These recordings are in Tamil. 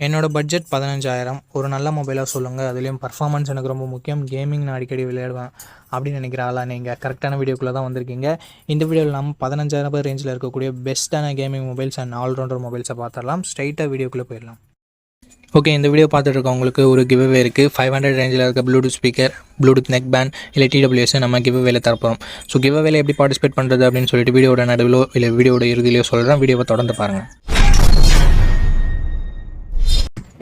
என்னோட பட்ஜெட் 15,000. ஒரு நல்ல மொபைலாக சொல்லுங்கள். அதுலேயும் பர்ஃபார்மன்ஸ் எனக்கு ரொம்ப முக்கியம். கேமிங் நான் அடிக்கடி விளையாடுவேன் அப்படின்னு நினைக்கிற ஆளாக நீங்கள் கரெக்டான வீடியோக்குள்ளே தான் வந்திருக்கீங்க. இந்த வீடியோவில் நம்ம 15,000 ரேஞ்சில் இருக்கக்கூடிய பெஸ்ட்டான கேமிங் மொபைல்ஸ் அண்ட் ஆல்ரவுண்டர் மொபைல்ஸை பார்த்துடலாம். ஸ்ட்ரைட்டாக வீடியோக்குள்ளே போயிடலாம். ஓகே, இந்த வீடியோ பார்த்துட்டு இருக்கவங்களுக்கு ஒரு கிவ்அவே இருக்குது. 500 ரேஞ்சில் இருக்க Bluetooth speaker, Bluetooth neck band இல்லை TWS நம்ம கிவ்அவேல தரப்போம். ஸோ கிவ்அவேல எப்படி பார்ட்டிசிபேட் பண்ணுறது அப்படின்னு சொல்லிட்டு வீடியோட நடுவிலோ இல்லை வீடியோட இறுதியிலையோ சொல்கிறேன். வீடியோவை தொடர்ந்து பாருங்கள்.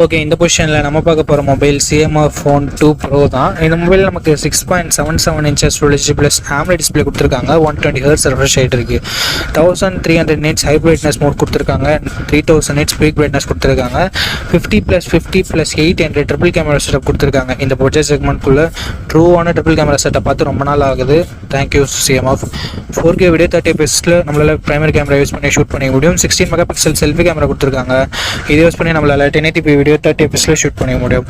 ஓகே, இந்த பொசிஷனில் நம்ம பார்க்க போகிற மொபைல் CMR Phone 2 Pro தான். இந்த மொபைல் நமக்கு 6.77 inches Full HD plus AMOLED display கொடுத்துருக்காங்க. 120 Hz ரெஃப்ரெஷ் ரேட் இருக்குது. 1300 nits ஹை பிரைட்னஸ் மோட் கொடுத்துருக்காங்க. 3000 nits பீக் பிரைட்னஸ் கொடுத்துருக்காங்க. 50+50+8 என்ற ட்ரிபிள் கேமரா செட்டப் கொடுத்துருக்காங்க. இந்த பட்ஜெட் செக்மெண்ட்குள்ளே ட்ரூவான ட்ரிபிள் கேமரா செட்டப் பார்த்து ரொம்ப நாள் ஆகுது. Thank you CMR. 4K video 30 fps நம்மளால் பிரைமரி கேமரா யூஸ் பண்ணி ஷூட் பண்ணிக்க முடியும். 16 மெகாபிக்சல் செல்ஃபி கேமரா கொடுத்துருக்காங்க. இதை யூஸ் பண்ணி நம்மளால் 1080p வீடியோ 30 fps ஷூட் பண்ணிக்க முடியும்.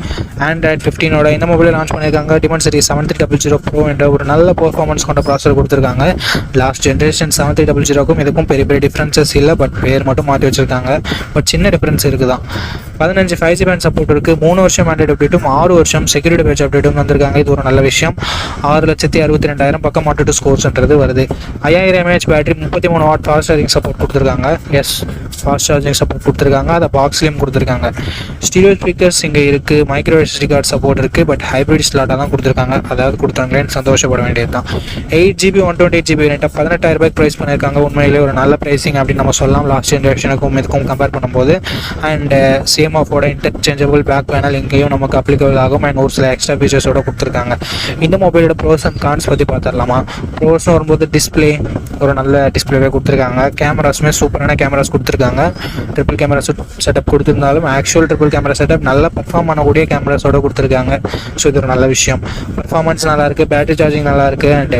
Android 15 இந்த மொபைலை லான்ச் பண்ணியிருக்காங்க. Dimensity 7300 Pro என்ற ஒரு நல்ல பெர்ஃபார்மன்ஸ் கொண்ட ப்ராசஸர் கொடுத்துருக்காங்க. லாஸ்ட் ஜென்ரேஷன் 7300க்கும் இதுக்கும் பெரிய பெரிய டிஃப்ரென்சஸ் இல்லை. பட் பேர் மட்டும் மாற்றி வச்சுருக்காங்க. பட் சின்ன டிஃப்ரென்ஸ் இருக்குதான். 15 5G பேண்ட் சப்போர்ட் இருக்குது. 3 வருஷம் ஆண்ட்ராய்டு அப்டேட்டும் 6 வருஷம் செக்யூரிட்டி பேட்ச் அப்டேட்டும் வந்திருக்காங்க. இது ஒரு நல்ல விஷயம். 6,62,000 பக்கம் மாட்டு ஸ்கோர்ஸ்ன்றது வருது. 5000 mAh battery, 33 what fast charging support கொடுத்துருக்காங்க. ஃபாஸ்ட் சார்ஜிங் சப்போர்ட் கொடுத்துருக்காங்க. அதை பாக்ஸ்லேயும் கொடுத்துருக்காங்க. ஸ்டீரியோ ஸ்பீக்கர்ஸ் இங்கே இருக்குது. மைக்ரோ SD கார்டு சப்போர்ட் இருக்குது. பட் ஹைப்ரிட் ஸ்லாட்டாக தான் கொடுத்துருக்காங்க. அதாவது கொடுத்தாங்களேன்னு சந்தோஷப்பட வேண்டியது தான். 8GB 128GB வேரியண்ட்டாக 18,000 ப்ரைஸ் பண்ணியிருக்காங்க. உண்மையிலே ஒரு நல்ல ப்ரைஸிங் அப்படின்னு நம்ம சொல்லலாம். லாஸ்ட் ஜென்ரேஷனுக்கும் இதுக்கும் கம்பேர் பண்ணும்போது. And CMR interchangeable back panel இங்கேயும் நமக்கு அப்ளிகபிள் ஆகும். அண்ட் ஒரு சில எக்ஸ்ட்ரா ஃபீச்சர்ஸோட கொடுத்துருக்காங்க. இந்த மொபைலோட ப்ரோஸ் அண்ட் கான்ஸ் பற்றி பார்த்துடலாமா? ப்ரோஸ்னு வரும்போது டிஸ்பிளே ஒரு நல்ல டிஸ்பிளேவே கொடுத்துருக்காங்க. கேமராஸுமே சூப்பரான கேமராஸ் கொடுத்துருக்காங்க. ட்ரிபிள் கேமரா செட்டப் கொடுத்துருந்தாலும் ஆக்சுவல் ட்ரிபிள் கேமரா செட்டப் நல்லா பர்ஃபார்ம் பண்ணக்கூடிய கேமராஸோட கொடுத்துருக்காங்க. ஸோ இது ஒரு நல்ல விஷயம். பர்ஃபார்மன்ஸ் நல்லாயிருக்கு. பேட்டரி சார்ஜிங் நல்லாயிருக்கு. அண்ட்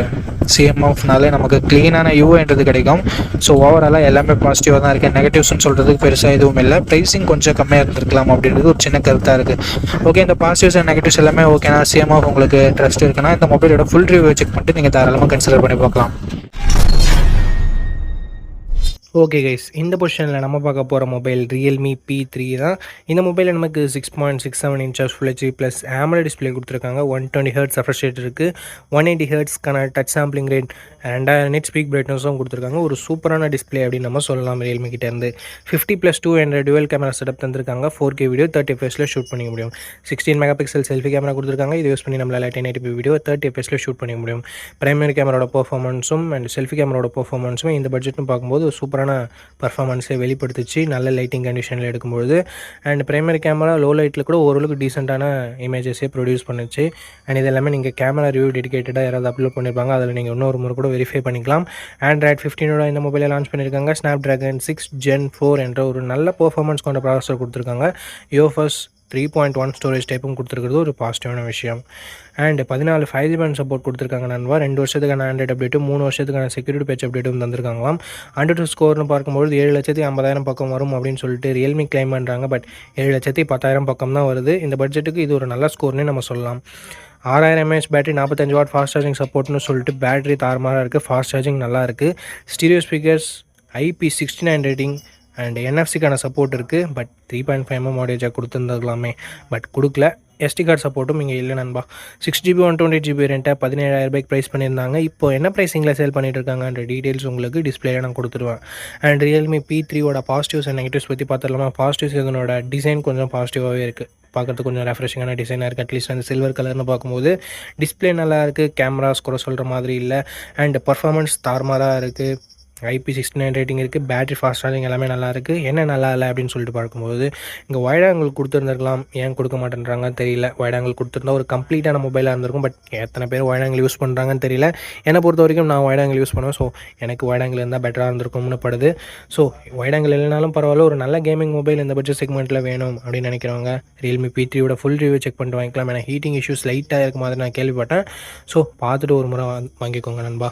CMRனாலே நமக்கு க்ளீனான யூஐன்றது கிடைக்கும். ஸோ ஓவராலாக எல்லாமே பாசிட்டிவாக தான் இருக்குது. நெகட்டிவ்ஸ்னு சொல்கிறதுக்கு பெருசாக எதுவும் இல்லை. ப்ரைஸிங் கொஞ்சம் கம்மியாக இருந்திருக்கலாம் அப்படின்றது ஒரு சின்ன கருத்தாக இருக்குது. ஓகே, இந்த பாசிட்டிவ்ஸ் அண்ட் நெகட்டிவ்ஸ் எல்லாமே ஓகேனா CMR உங்களுக்கு ட்ரஸ்ட் இருக்குன்னா இந்த மொபைலோட ஃபுல் ரிவ்யூ செக் பண்ணிட்டு நீங்கள் தாராளமாக கன்சிடர் பண்ணி பார்க்கலாம். ஓகே கைஸ், இந்த பொசிஷனில் நம்ம பார்க்க போகிற மொபைல் Realme P3 தான். இந்த மொபைலில் நமக்கு 6.67 inches Full HD plus AMOLED display கொடுத்துருக்காங்க. 120 Hz ரெஃப்ரெஷ் ரேட் இருக்குது. 180 Hzக்கான touch sampling rate, 2000 nits peak பிரைட்னஸும் கொடுத்துருக்காங்க. ஒரு சூப்பரான டிஸ்பிளே அப்படின்னு நம்ம சொல்லலாம் Realme கிட்டேருந்து. 50+2 என்ற டுவல் கேமரா செட்டப் தந்திருக்காங்க. 4K வீடியோ 30 fps ஷூட் பண்ணிக்க முடியும். 16 மெகாபிக்சல் செல்ஃபி கேமரா கொடுத்துருக்காங்க. இது யூஸ் பண்ணி நம்மளால் 1080p வீடியோ 30 fps ஷூட் பண்ணிக்க முடியும். பிரைமரி கேமராவோட பெர்ஃபார்மன்ஸும் அண்ட் செல்ஃபி கேமராவோட பெர்ஃபார்மன்ஸும் இந்த பட்ஜெட்னு பார்க்கும்போது சூப்பரான பர்ஃபார்மன்ஸை வெளிப்படுத்துச்சு நல்ல லைட்டிங் கண்டிஷனில் எடுக்கும்போது. அண்ட் பிரைமரி கேமரா லோ லைட்டில் கூட ஓரளவுக்கு டீசெண்டான இமேஜஸே ப்ரொடியூஸ் பண்ணுச்சு. அண்ட் இது எல்லாமே நீங்கள் கேமரா ரிவ்யூ டெடிகேட்டடாக யாராவது அப்லோட் பண்ணியிருப்பாங்க. அதில் நீங்கள் இன்னொரு முறை கூட வெரிஃபை பண்ணிக்கலாம். Android 15 இந்த மொபைலை லான்ச் பண்ணியிருக்காங்க. Snapdragon 6 Gen 4 என்ற ஒரு நல்ல பெர்ஃபார்மன்ஸ் கொண்ட ப்ராசஸர் கொடுத்துருக்காங்க. UFS 3.1 ஸ்டோரேஜ் டைப்பும் கொடுத்துருக்கிறது ஒரு பாசிட்டிவான விஷயம். அண்ட் 14 5G பேண்ட் சப்போர்ட் கொடுத்துருக்காங்க நண்பா. 2 வருஷத்துக்கான ஆண்ட்ராய்டு அப்டேட்டும் 3 வருஷத்துக்கான செக்யூரிட்டி பேட்ச் அப்டேட்டும் தந்திருக்காங்களாம். AnTuTu ஸ்கோர்னு பார்க்கும்போது 7,50,000 பக்கம் வரும் அப்படின்னு சொல்லிட்டு Realme கிளைம் பண்ணுறாங்க. பட் 7,10,000 பக்கம் தான் வருது. இந்த பட்ஜெட்டுக்கு இது ஒரு நல்ல ஸ்கோர்னே நம்ம சொல்லலாம். 6000 mAh battery, 45 watt fast charging சப்போர்ட்னு சொல்லிட்டு பேட்டரி தாறுமாறாக இருக்குது. ஃபாஸ்ட் சார்ஜிங் நல்லா இருக்குது. Stereo speakers, IP69 rating and NFC-க்கான சப்போர்ட் இருக்குது. பட் 3.5mm ஆடியோ ஜாக் கொடுத்துருந்துருக்கலாமே, பட் கொடுக்கல. SD கார்டு சப்போர்ட்டும் இங்கே இல்லை நண்பா. 6GB 128GB வேரியண்ட்டாக 17,000 ப்ரைஸ் பண்ணியிருந்தாங்க. இப்போ என்ன ப்ரைஸிங்கில் சேல் பண்ணிட்டு இருக்காங்கன்ற டீட்டெயில்ஸ் உங்களுக்கு டிஸ்பிளேல நான் கொடுத்துருவேன். And Realme P3 positives and negatives பற்றி பார்த்துடலாமா? பாசிட்டிவ்ஸ் இதனோட டிசைன் கொஞ்சம் பாசிட்டிவாகவே இருக்குது. பார்க்குறதுக்கு கொஞ்சம் ரெஃப்ரெஷிங்கான டிசைனாக இருக்குது. அட்லீஸ்ட் அந்த சில்வர் கலர்னு பார்க்கும்போது டிஸ்பிளே நல்லா இருக்குது. கேமராஸ் கூட சொல்கிற மாதிரி இல்லை. அண்ட் பர்ஃபார்மன்ஸ் தாறுமாறாக இருக்குது. IP69 ரேட்டிங் இருக்குது. பேட்டரி ஃபாஸ்ட் சார்ஜிங் எல்லாமே நல்லா இருக்குது. என்ன நல்லா இல்லை அப்படின்னு சொல்லிட்டு பார்க்கும்போது இங்கே வைட் ஆங்கிள் கொடுத்துருந்துருக்கலாம். ஏன் கொடுக்க மாட்டேன்றாங்கன்னு தெரியல. வைட் ஆங்கிள் கொடுத்துருந்தா ஒரு கம்ப்ளீட்டான மொபைலாக இருந்திருக்கும். பட் எத்தனை பேர் வைட் ஆங்கிள் யூஸ் பண்ணுறாங்கன்னு தெரியல. என்னை பொறுத்த வரைக்கும் நான் வைட் ஆங்கிள் யூஸ் பண்ணுவேன். ஸோ எனக்கு வைட் ஆங்கிள் இருந்தால் பெட்டராக இருந்திருக்கும்னு படுது. ஸோ வைட் ஆங்கிள் இல்லைனாலும் பரவாயில்ல, ஒரு நல்ல கேமிங் மொபைல் இந்த பட்ஜெட் செக்மெண்ட்டில் வேணும் அப்படின்னு நினைக்கிறவங்க Realme P3 full review check பண்ணிட்டு வாங்கிக்கலாம். ஏன்னா ஹீட்டிங் இஷ்யூஸ் லைட்டாக இருக்க மாதிரி நான் கேள்விப்பட்டேன். ஸோ பார்த்துட்டு ஒரு முறை வாங்கிக்கோங்க நண்பா.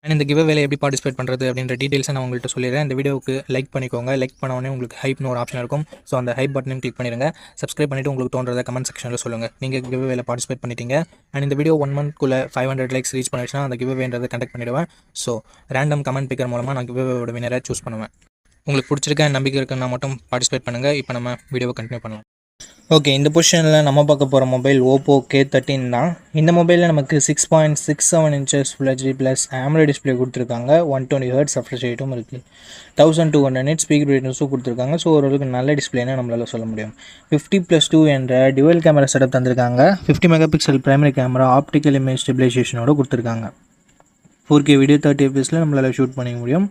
அண்ட் இந்த கிவ்அவேல எப்படி பார்ட்டிசிபேட் பண்ணுறது அப்படின்ற டீட்டெயில்ஸை நான் உங்கள்கிட்ட சொல்லிடுறேன். இந்த வீடியோவுக்கு லைக் பண்ணிக்கோங்க. லைக் பண்ணோடனே உங்களுக்கு ஹைப்னு ஒரு ஆப்ஷன் இருக்கும். ஸோ அந்த ஹைப் பட்டனையும் கிளிக் பண்ணிடுங்க. சப்ஸ்கிரைப் பண்ணிவிட்டு உங்களுக்கு தோன்றதை கமெண்ட் செக்ஷனில் சொல்லுங்கள். நீங்கள் கிவ்அவேல பார்ட்டிசிபேட் பண்ணிட்டீங்க. அண்ட் இந்த வீடியோ 1 monthக்குள்ளே 500 லைக்ஸ் ரீச் பண்ணிடுச்சுன்னா அந்த கிவ்அவேன்றதை கண்டக்ட் பண்ணிவிடுவேன். ஸோ ரேண்டம் கமெண்ட் பிக்கர் மூலமாக நான் கிவ்அவேவோட வினரை சூஸ் பண்ணுவேன். உங்களுக்கு பிடிச்சிருக்க நம்பிக்கை இருக்குன்னா மட்டும் பார்ட்டிசிபேட் பண்ணுங்கள். இப்போ நம்ம வீடியோவை கண்டினியூ பண்ணலாம். ஓகே, இந்த பொசிஷனில் நம்ம பார்க்க போகிற மொபைல் ஓப்போ K13 தான். இந்த மொபைலில் நமக்கு 6.67 inches full HD plus AMOLED display கொடுத்துருக்காங்க. 120 Hz ரெஃப்ரெஷ் ரேட்டும் இருக்குது. 1200 nits ஸ்பீக் பிரைட்னஸும் கொடுத்துருக்காங்க. ஸோ ஓரளவுக்கு நல்ல டிஸ்பிளேன்னு நம்மளால் சொல்ல முடியும். 50+2 என்ற டியூவல் கேமரா செட்டப் தந்திருக்காங்க. 50 megapixel primary camera optical image ஸ்டெபிலைசேஷனோட கொடுத்துருக்காங்க. 4K வீடியோ 30 fps நம்மளால் ஷூட் பண்ணிக்க முடியும்.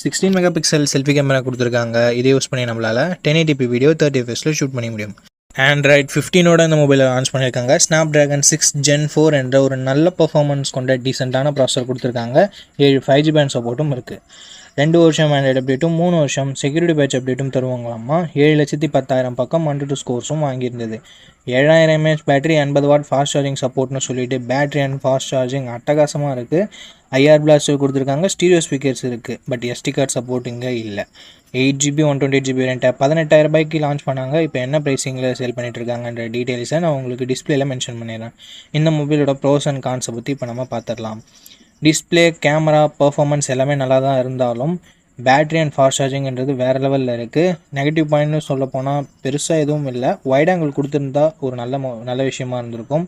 16 மெகாபிக்சல் செல்ஃபி கேமரா கொடுத்துருக்காங்க. இதை யூஸ் பண்ணி நம்மளால் 1080p வீடியோ 30 fps ஷூட் பண்ணிக்க முடியும். Android 15ஓட இந்த மொபைலை லான்ச் பண்ணியிருக்காங்க. Snapdragon 6 Gen 4 என்ற ஒரு நல்ல பர்ஃபார்மன்ஸ் கொண்ட டீசெண்டான ப்ராசஸர் கொடுத்துருக்காங்க. 7 5G பேண்ட் சப்போர்ட்டும் இருக்குது. 2 வருஷம் ஆண்ட்ராய்டு அப்டேட்டும் 3 வருஷம் செக்யூரிட்டி பேட்ச் அப்டேட்டும் தருவாங்களாமா. 7,10,000 பக்கம் 1-2 ஸ்கோர்ஸும் வாங்கியிருந்தது. 7000 mAh battery, 80 watt fast charging சப்போர்ட்னு சொல்லிட்டு பேட்டரி அண்ட் ஃபாஸ்ட் சார்ஜிங் அட்டகாசமாக இருக்குது. IR பிளாஸ்டர் கொடுத்துருக்காங்க. ஸ்டீரியோ ஸ்பீக்கர்ஸ் இருக்குது. பட் SD கார்டு சப்போர்ட் இங்கே இல்லை. 8GB 128GB வேரியண்ட்டை 18,000 ரூபாய்க்கு லான்ச் பண்ணாங்க. இப்போ என்ன ப்ரைஸிங்கில் சேல் பண்ணிட்டுருக்காங்கன்ற டீட்டெயில்ஸை நான் உங்களுக்கு டிஸ்பிளேல மென்ஷன் பண்ணிடுறேன். இந்த மொபைலோட ப்ரோஸ் அண்ட் கான்ஸை பற்றி இப்போ நம்ம பார்த்துடலாம். டிஸ்பிளே, கேமரா, பர்ஃபார்மன்ஸ் எல்லாமே நல்லா தான் இருந்தாலும் பேட்டரி அண்ட் ஃபாஸ்ட் சார்ஜிங்கிறது வேறு லெவலில் இருக்குது. நெகட்டிவ் பாயிண்ட்னு சொல்ல போனால் பெருசாக எதுவும் இல்லை. வைட் ஆங்கிள் கொடுத்துருந்தா ஒரு நல்ல விஷயமா இருந்திருக்கும்.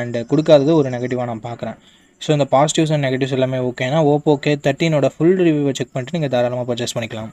அண்டு கொடுக்காதது ஒரு நெகட்டிவாக நான் பார்க்குறேன். ஸோ இந்த பாசிட்டிவ்ஸ் அண்ட் நெகட்டிவ்ஸ் எல்லாமே ஓகேனா ஓப்போ K13ஓட ஃபுல் ரிவ்யூவை செக் பண்ணிட்டு நீங்கள் தாராளமாக பர்ச்சேஸ் பண்ணிக்கலாம்.